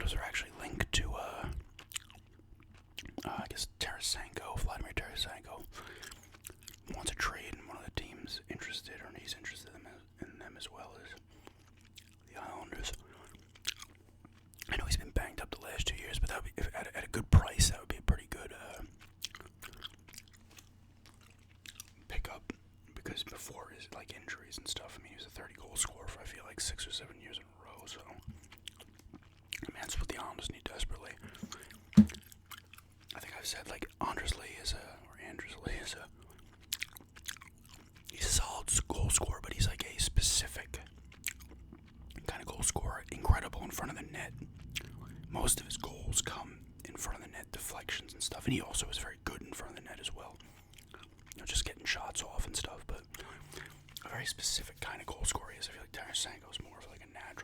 those are actually linked to, I guess Vladimir Tarasenko wants a trade, and one of the teams interested, or he's interested in them as well as the Islanders. I know he's been banged up the last 2 years, but that would be, at a good price, that would be a pretty good pickup, because before his injuries and stuff, I mean, he was a 30-goal scorer for I feel like 6 or 7 years in a row, so I mean, that's what the Islanders need desperately. I think I've said Andres Lee is he's a solid goal scorer, but he's like a specific kind of goal scorer, incredible in front of the net. Most of his goals come in front of the net, deflections and stuff, and he also is very good in front of the net as well. Just getting shots off and stuff, but a very specific kind of goal scorer is. I feel like Tarasenko is more of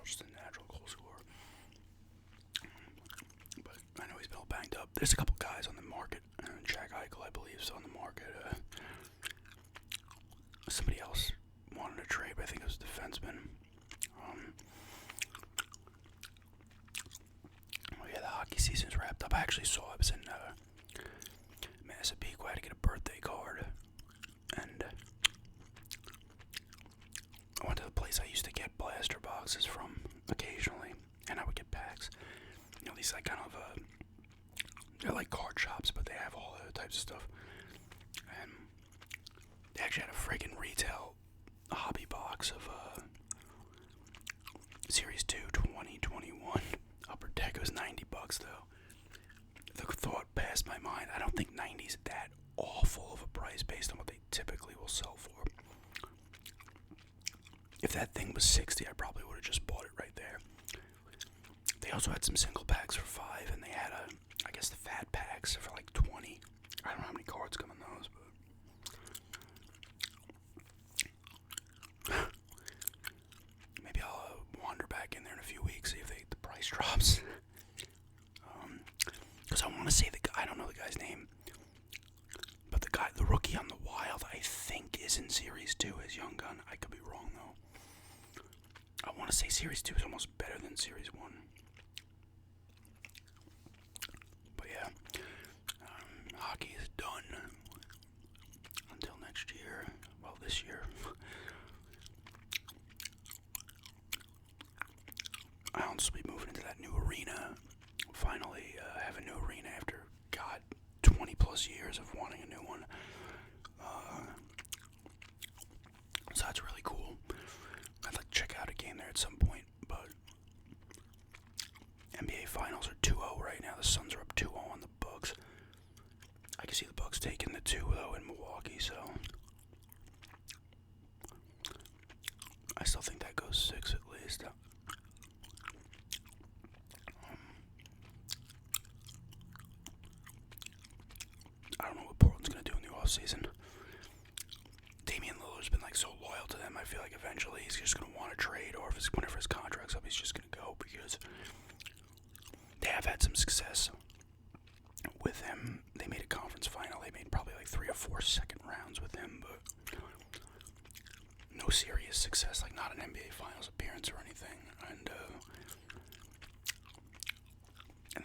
just a natural goal scorer. But I know he's been all banged up. There's a couple guys on the market. Jack Eichel, I believe, is on the market. Somebody else wanted a trade, but I think it was a defenseman. The hockey season's wrapped up. I actually saw I was in Massapequa. I had to get a birthday card, and I went to the place I used to get blaster boxes from occasionally, and I would get packs. These they're like card shops, but they have all other types of stuff. And they actually had a friggin' retail hobby box of Series 2 2021 Upper Deck. It was $90 though. The thought passed my mind. I don't think 90's that awful of a price based on what they typically will sell for. If that thing was $60, I probably would have just bought it right there. They also had some single packs for $5, and they had I guess the fat packs for like $20. I don't know how many cards come in those, but maybe I'll wander back in there in a few weeks, see if the price drops. Because I want to say I don't know the guy's name, but the rookie on the Wild, I think is in Series 2 as Young Gun. I could be wrong though. I want to say Series 2 is almost better than Series 1. But yeah, hockey is done until next year. Well, this year. I'll be moving into that new arena. Finally have a new arena after, 20 plus years of wanting a new one. So that's really cool. I'd like to check out a game there at some point, but NBA Finals are 2-0 right now. The Suns are up 2-0 on the Bucks. I can see the Bucks taking the 2 though in Milwaukee, so I still think that goes 6 at least. I don't know what Portland's going to do in the offseason. Damian Lillard's been so loyal to them. I feel like eventually he's just going to want to trade, or whenever his contract's up, he's just going to go, because they have had some success with him. They made a conference final. They made probably 3 or 4 second rounds with him, but no serious success, not an NBA Finals appearance or anything. And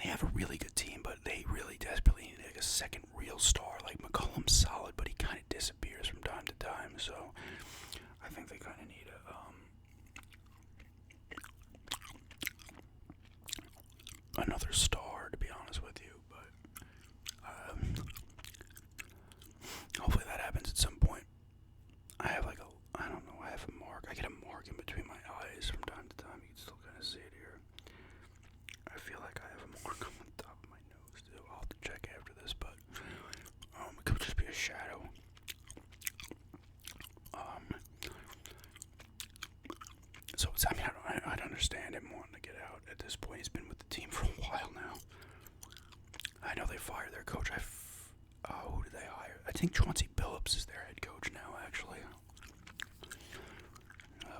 they have a really good team, but they really desperately need a second real star. McCollum's solid, but he kind of disappears from time to time, so I think they kind of need another star, to be honest with you, but hopefully that happens at some point. I have I don't know, I have a mark. I get a mark in between my eyes from time to time. You can still kind of see it here. I feel like I have a mark on the top of my nose too. I'll have to check after this, but it could just be a shadow. So I'd understand him wanting to get out at this point. He's been with the team for a while now. I know they fired their coach. Who did they hire? I think Chauncey Billups is their head coach now, actually.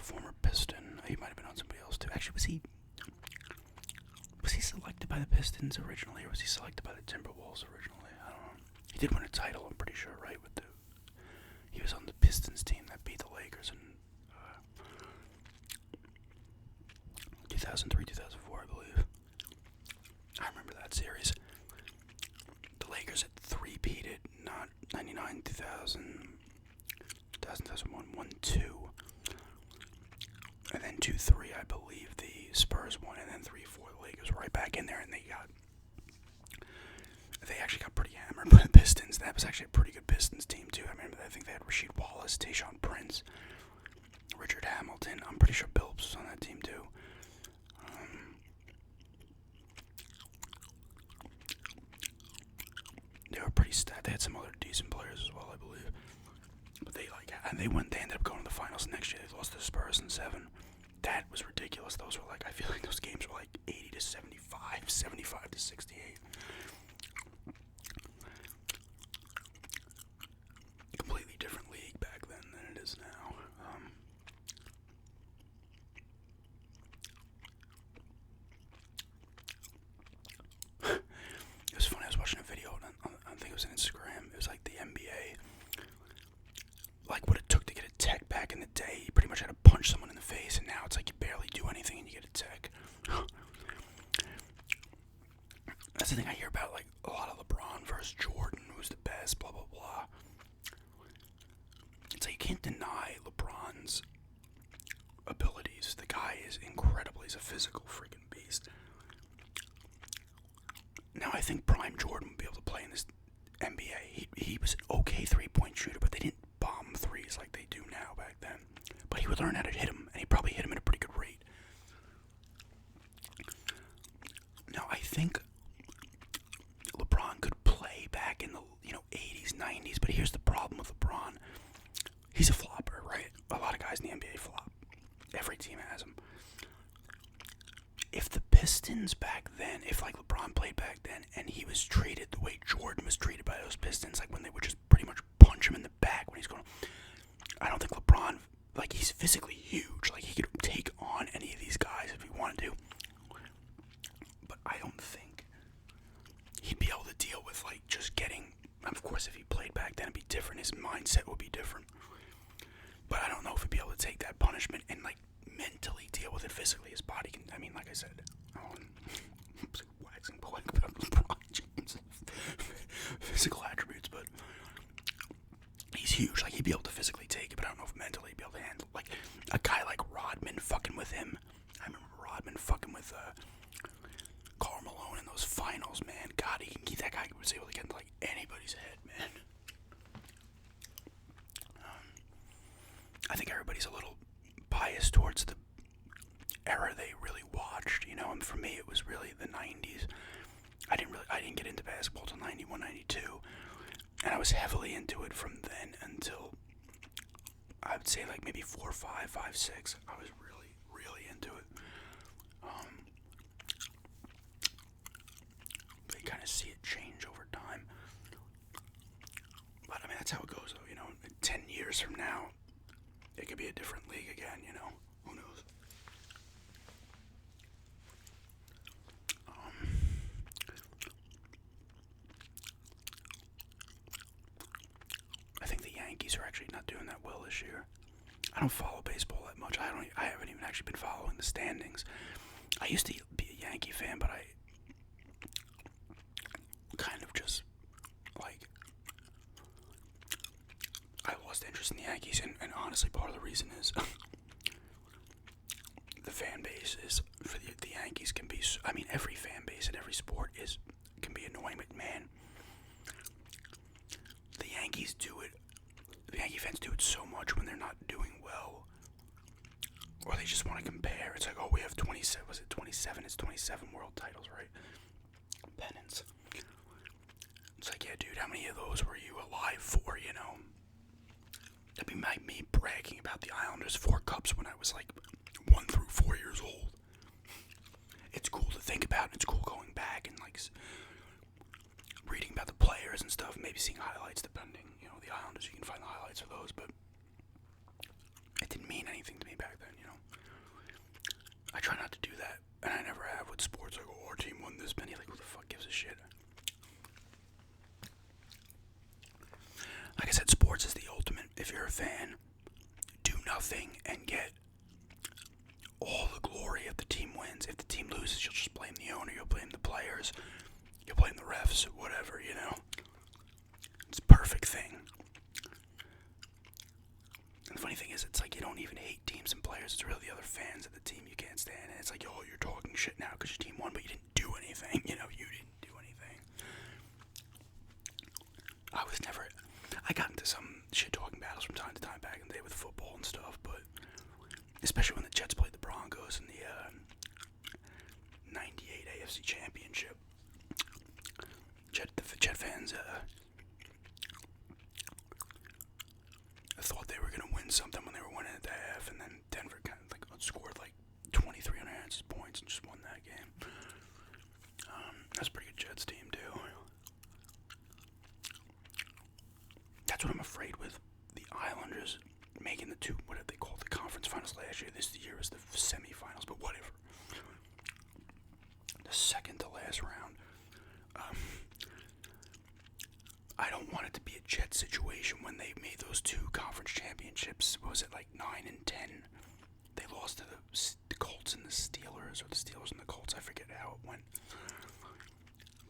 Former Piston. He might have been on somebody else too. Actually, was he selected by the Pistons originally, or was he selected by the Timberwolves originally? I don't know. He did win a title, I'm pretty sure, right? He was on the Pistons team that beat the Lakers in 2003, 2004, I believe. I remember that series. The Lakers had three-peated, not 99, 2000, 2001, 1-2. And then 2-3, I believe the Spurs won, and then 3-4, the Lakers were right back in there, and they actually got pretty hammered by the Pistons. That was actually a pretty good Pistons team too. I think they had Rasheed Wallace, Tayshaun Prince, Richard Hamilton. I'm pretty sure Billups was on that team too. They were pretty stacked. They had some other decent players as well, I believe. But they ended up going to the finals next year. They lost to the Spurs in 7. That was ridiculous. Those were I feel like those games were 80 to 75, 75 to 68. Completely different league back then than it is now. It was funny. I was watching a video I think it was on Instagram. It was the NBA. What it took to get a tech back in the day. You pretty much had to punch someone in the face, and now it's you barely do anything and you get a tech. That's the thing I hear about, a lot of LeBron versus Jordan, who's the best, blah, blah, blah. It's you can't deny LeBron's abilities. The guy is incredible. He's a physical freaking beast. Now, I think prime Jordan would be able to play in this NBA. He was an okay three-point shooter, but they didn't bomb threes like they do now back then. But he would learn how to hit them, and he probably hit them at a pretty good rate. Now, I think LeBron could play back in the 80s, 90s, but here's the problem with LeBron. He's a flopper, right? A lot of guys in the NBA flop. Every team has him. If the Pistons back then, if LeBron played back then and he was treated the way Jordan was treated by those Pistons, when they would just pretty much punch him in the back when he's going, I don't think LeBron, he's physically huge. He could take on any of these guys if he wanted to. But I don't think he'd be able to deal with just getting, of course if he played back then it'd be different, his mindset would be different. But I don't know if he'd be able to take that punishment and mentally deal with it physically. His body can, like I said, I'm waxing poetic about LeBron James' physical attributes, but he's huge. He'd be able to physically take it, but I don't know if mentally he'd be able to handle a guy like Rodman fucking with him. I remember Rodman fucking with Karl Malone in those finals, man. God, that guy was able to get into anybody's head, man. I think everybody's a little biased towards the era they really watched, and for me it was really the 90s. I didn't get into basketball till 91, 92, and I was heavily into it from then until I would say maybe 4, 5, 5, 6. I was really, really into it. But you kind of see it change over time. But that's how it goes though, 10 years from now it could be a different league again, who knows. I think the Yankees are actually not doing that well this year. I don't follow baseball that much. I haven't even actually been following the standings. I used to be a Yankee fan, but I kind of just I lost interest in the Yankees, and honestly part of the reason is the fan base is for the Yankees can be, every fan base in every sport can be annoying, but man, the Yankee fans do it so much when they're not doing well, or they just want to compare. It's we have 27, was it 27? It's 27 world titles, right? Pennants. It's yeah, dude, how many of those were you alive for, That'd be me bragging about the Islanders' 4 cups when I was 1 through 4 years old. It's cool to think about, and it's cool going back and reading about the players and stuff, maybe seeing highlights depending, the Islanders, you can find the highlights of those, but it didn't mean anything to me back then, I try not to do that, and I never have with sports. Our team won this many, who the fuck gives a shit? Like I said, sports is the ultimate. If you're a fan, do nothing and get all the glory if the team wins. If the team loses, you'll just blame the owner, you'll blame the players. like, oh, you're talking shit now because your team won, but you didn't do anything. You know, you didn't do anything. I got into some shit talking battles from time to time back in the day with football and stuff, but especially when the Jets played the Broncos in the 98 AFC Championship. The Jet fans thought they were going to win something when they were winning at the half, and then Denver kind of like scored like 23 unanswered points and just won that game. That's a pretty good Jets team too. That's what I'm afraid with the Islanders making the two, what did they call the conference finals last year? This year is the semifinals, but whatever. The second to last round. I don't want it to be a Jet situation when they made those two conference championships. What was it, like 9 and 10? They lost to the Colts and the Steelers, or the Steelers and the Colts. I forget how it went.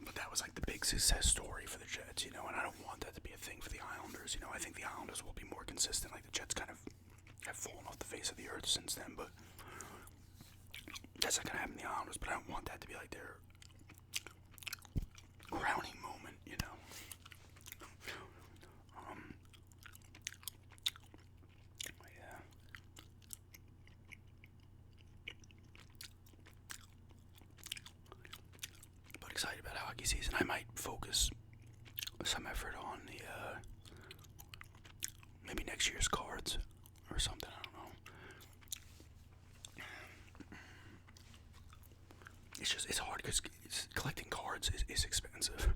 But that was like the big success story for the Jets, you know, and I don't want that to be a thing for the Islanders. You know, I think the Islanders will be more consistent. Like the Jets kind of have fallen off the face of the earth since then, but that's not going to happen to the Islanders. But I don't want that to be like their crowning moment, you know. Yeah. But excited about hockey season. I might focus some effort on the maybe next year's cards or something. I don't know. It's hard because collecting cards is expensive.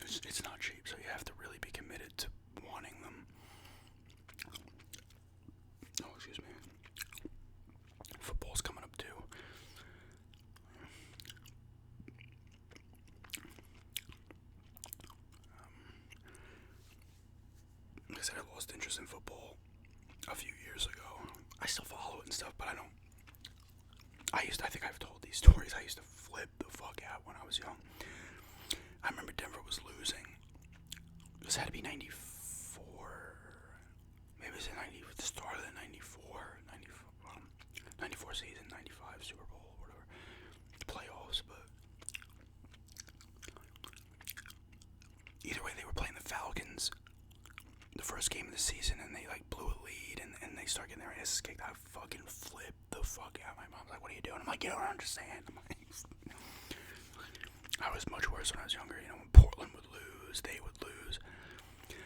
It's not cheap, so you have to really be committed to wanting them. Oh, excuse me. Football's coming up too. Like I said, I lost interest in football a few years ago. I still follow it and stuff, but I don't. I think I've told these stories. I used to flip the fuck out when I was young. I remember Denver was losing. This had to be 94. Maybe it was the start of the 94 season, 95 Super Bowl, whatever. The playoffs, but either way, they were playing the Falcons the first game of the season, and they like blew a lead, and they start getting their asses kicked. I fucking flipped the fuck out. My mom's like, "What are you doing?" I'm like, "You don't understand." I'm like, I was much worse when I was younger. You know, when Portland would lose, they would lose.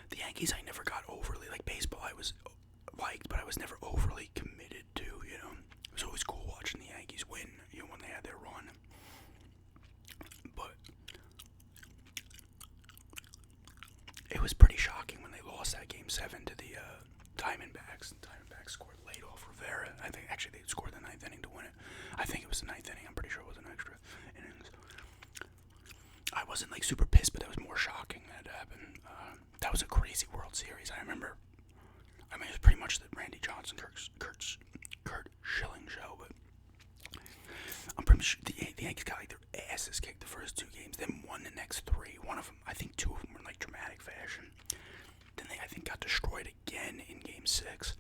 The Yankees, I never got overly, like baseball, I was liked, but I was never overly committed to. You know, it was always cool watching the Yankees win. You know, when they had their run, but it was pretty shocking when they lost that Game 7 to the Diamondbacks. The Diamondbacks scored late off Rivera. I think actually they scored the 9th inning to win it. I think it was the 9th inning. I'm pretty sure it was an extra innings. I wasn't like super pissed, but that was more shocking that it happened. That was a crazy World Series. I remember. I mean, it was pretty much the Randy Johnson, Kurt Schilling show, but I'm pretty sure the Yankees got like their asses kicked the first two games, then won the next three. One of them, I think two of them were in like dramatic fashion. Then they, I think, got destroyed again in Game 6,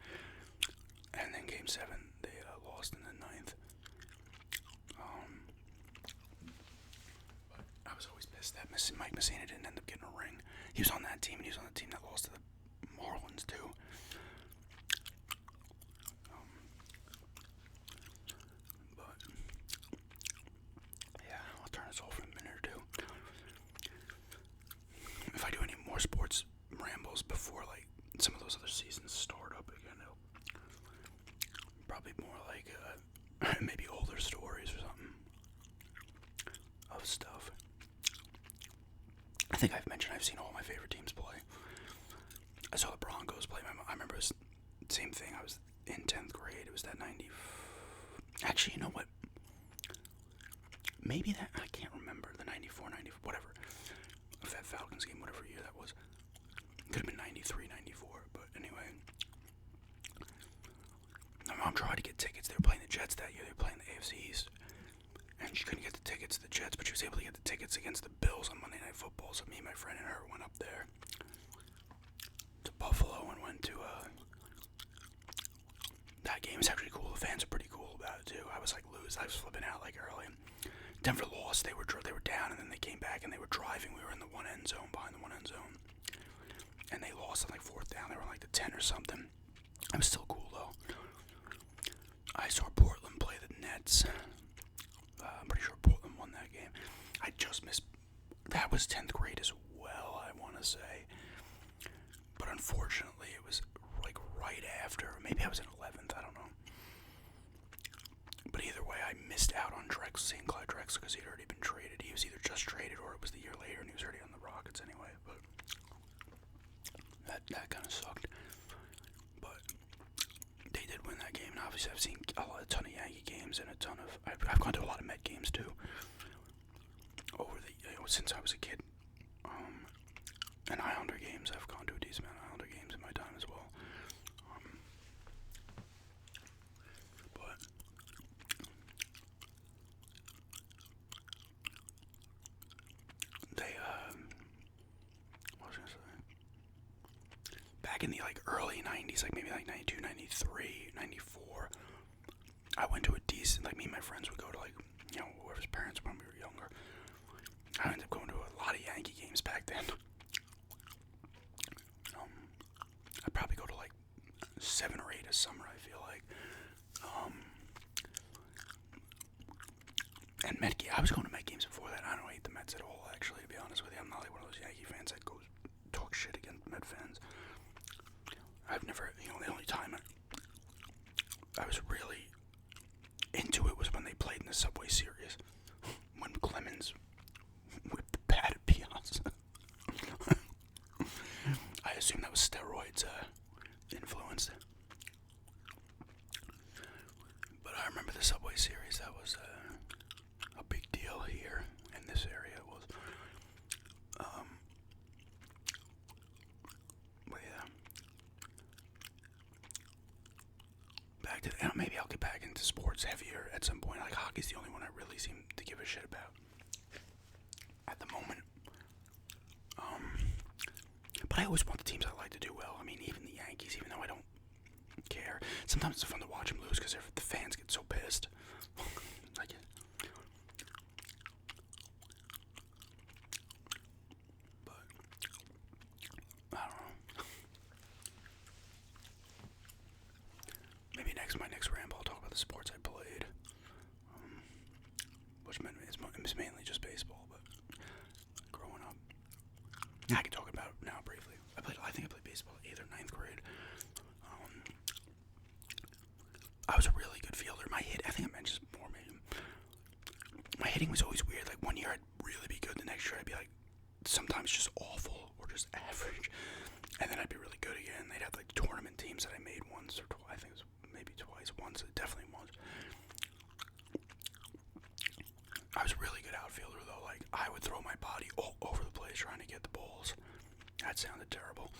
and then Game 7 they lost in the 9th. But I was always pissed that Mike Messina didn't end up getting a ring. He was on that team, and he was on the team that lost to the Marlins too. But yeah, I'll turn this off in a minute or two. If I do any more sports rambles before like some of those other seasons start up again, it'll probably more like maybe older stories or something of stuff. I think I've mentioned I've seen all my favorite teams play. I saw the Broncos play. I remember it was the same thing. I was in 10th grade. It was that 90. Actually, you know what? Maybe that, I can't remember, the 94, whatever. Of that Falcons game, whatever year that was. Could have been 93, 94, but anyway. My mom tried to get tickets. They were playing the Jets that year. They were playing the AFC East. And she couldn't get the tickets to the Jets, but she was able to get the tickets against the Bills on Monday Night Football. So me, my friend, and her went up there to Buffalo and went to that game. Is actually cool. The fans are pretty cool. about it too. I was flipping out like early. Denver lost. They were down, and then they came back and they were driving. We were in the one end zone, behind the one end zone, and they lost on like fourth down. They were on like the 10 or something. It was still cool though. I saw Portland play the Nets. I'm pretty sure Portland won that game. I just missed. That was 10th grade as well, I want to say. But unfortunately, it was like right after. Maybe I was in 11th. I don't know. But either way, I missed out on St. Cloud Drexler because he'd already been traded. He was either just traded or it was the year later, and he was already on the Rockets anyway. But that kind of sucked. But they did win that game, and obviously I've seen a ton of Yankee games and a ton of. I've gone to a lot of Met games too. Since I was a kid, and Islander games. I've gone to a decent amount of Islander games in my time as well. But they, what was I gonna say? Back in the like early 90s, like maybe like 92, 93, 94, I went to a decent, like me and my friends would go to like, whoever's parents when we were younger. I ended up going to a lot of Yankee games back then. I'd probably go to like 7 or 8 a summer, I feel like. And Met games, I was going to Met games before that. I don't hate the Mets at all, actually, to be honest with you. I'm not like one of those Yankee fans that goes talk shit against Met fans. I've never, the only time I was really into it was when they played in the Subway Series. When Clemens whipped the bat at Piazza. I assume that was steroids influenced. But I remember the Subway Series. That was a big deal here in this area. It was. But yeah. Back to maybe I'll get back into sports heavier at some point. Like hockey's the only one I really seem to give a shit about at the moment. But I always want the teams I like to do well. I mean, even the Yankees, even though I don't care. Sometimes it's fun to watch them lose because the fans get so pissed. Like, but I don't know. Maybe my next ramble, I'll talk about the sports I played, which is mainly just baseball. But growing up, I can talk about it now briefly. I think I played baseball 8th or 9th grade. I was a really good fielder. I think I mentioned this before, maybe. My hitting was always weird. Like one year I'd really be good, the next year I'd be like sometimes just awful or just average, and then I'd be really good again. They'd have like tournament teams that I made once or twice. I think it was maybe twice. Once, definitely once. I was a really good outfielder though. Like I would throw my body all over the place trying to get the balls. That sounded terrible.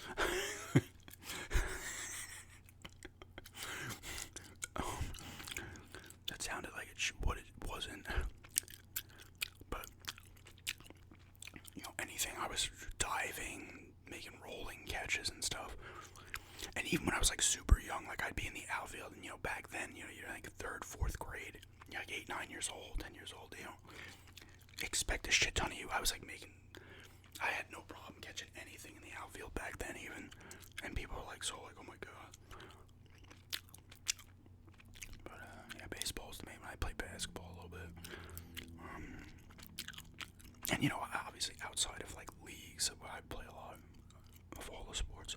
That sounded like what it wasn't. But anything. I was diving, making rolling catches and stuff. And even when I was like super young, like I'd be in the outfield, and back then, you're like 3rd, 4th grade, you're like 8, 9 years old, 10 years old. Expect a shit ton of you. I had no problem catching anything in the outfield back then, even, and people were like, oh my god. But yeah, baseball's the main one. I played basketball a little bit, and obviously outside of like leagues, I play a lot of all the sports.